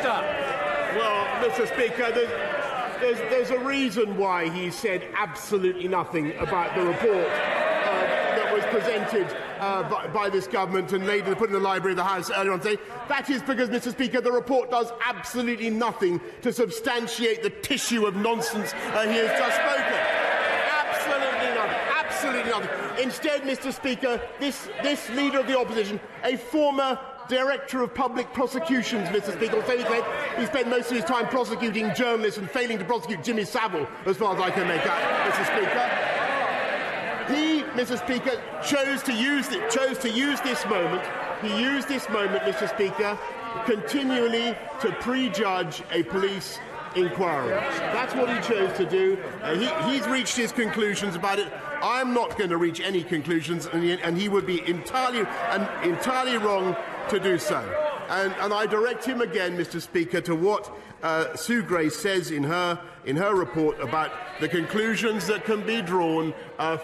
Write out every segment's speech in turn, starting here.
Minister. Well, Mr. Speaker, there's a reason why he said absolutely nothing about the report that was presented by this government and later put in the library of the House earlier on today. That is because, Mr. Speaker, the report does absolutely nothing to substantiate the tissue of nonsense he has just spoken. Absolutely nothing. Absolutely nothing. Instead, Mr. Speaker, this leader of the opposition, a former Director of Prosecutions, Mr. Speaker, so he spent most of his time prosecuting journalists and failing to prosecute Jimmy Savile, as far as I can make out, Mr. Speaker. He, Mr. Speaker, chose to use this moment. He used this moment, Mr. Speaker, continually to prejudge a police inquiry. That's what he chose to do. He's reached his conclusions about it. I'm not going to reach any conclusions, and he would be entirely wrong to do so. And I direct him again, Mr. Speaker, to what Sue Gray says in her report about the conclusions that can be drawn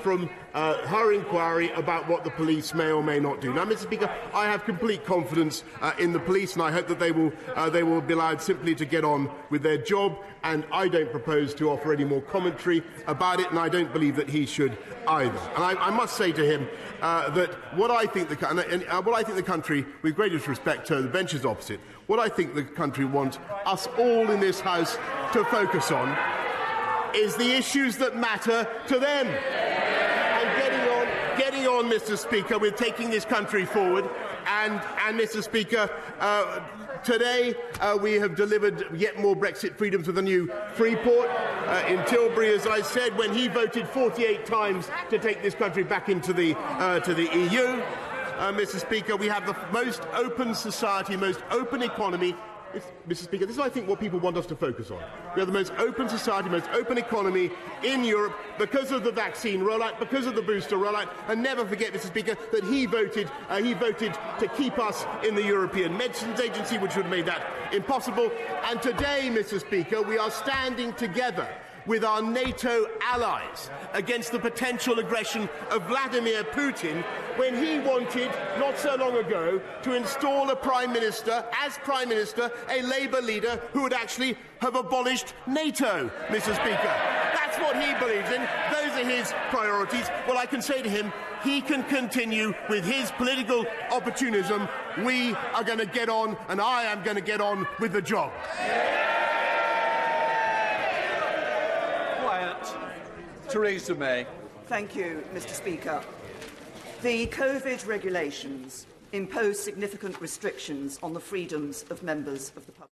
from her inquiry about what the police may or may not do. Now, Mr. Speaker, I have complete confidence in the police, and I hope that they will be allowed simply to get on with their job. And I don't propose to offer any more commentary about it, and I don't believe that he should either. And I must say to him that what I think the country, with greatest respect to the benches opposite, what I think the country wants us all in this House to focus on is the issues that matter to them. And getting on, Mr. Speaker, with taking this country forward. And Mr. Speaker, today we have delivered yet more Brexit freedoms with a new Freeport in Tilbury, as I said, when he voted 48 times to take this country back into the EU. Mr. Speaker, we have the most open society, most open economy. Mr. Speaker, this is, I think, what people want us to focus on. We have the most open society, most open economy in Europe because of the vaccine rollout, because of the booster rollout. And never forget, Mr. Speaker, that he voted to keep us in the European Medicines Agency, which would have made that impossible. And today, Mr. Speaker, we are standing together with our NATO allies against the potential aggression of Vladimir Putin when he wanted, not so long ago, to install a Prime Minister, a Labour leader who would actually have abolished NATO, Mr. Speaker. That's what he believes in. Those are his priorities. Well, I can say to him, he can continue with his political opportunism. We are going to get on, and I am going to get on with the job. Theresa May. Thank you, Mr. Speaker. The COVID regulations impose significant restrictions on the freedoms of members of the public.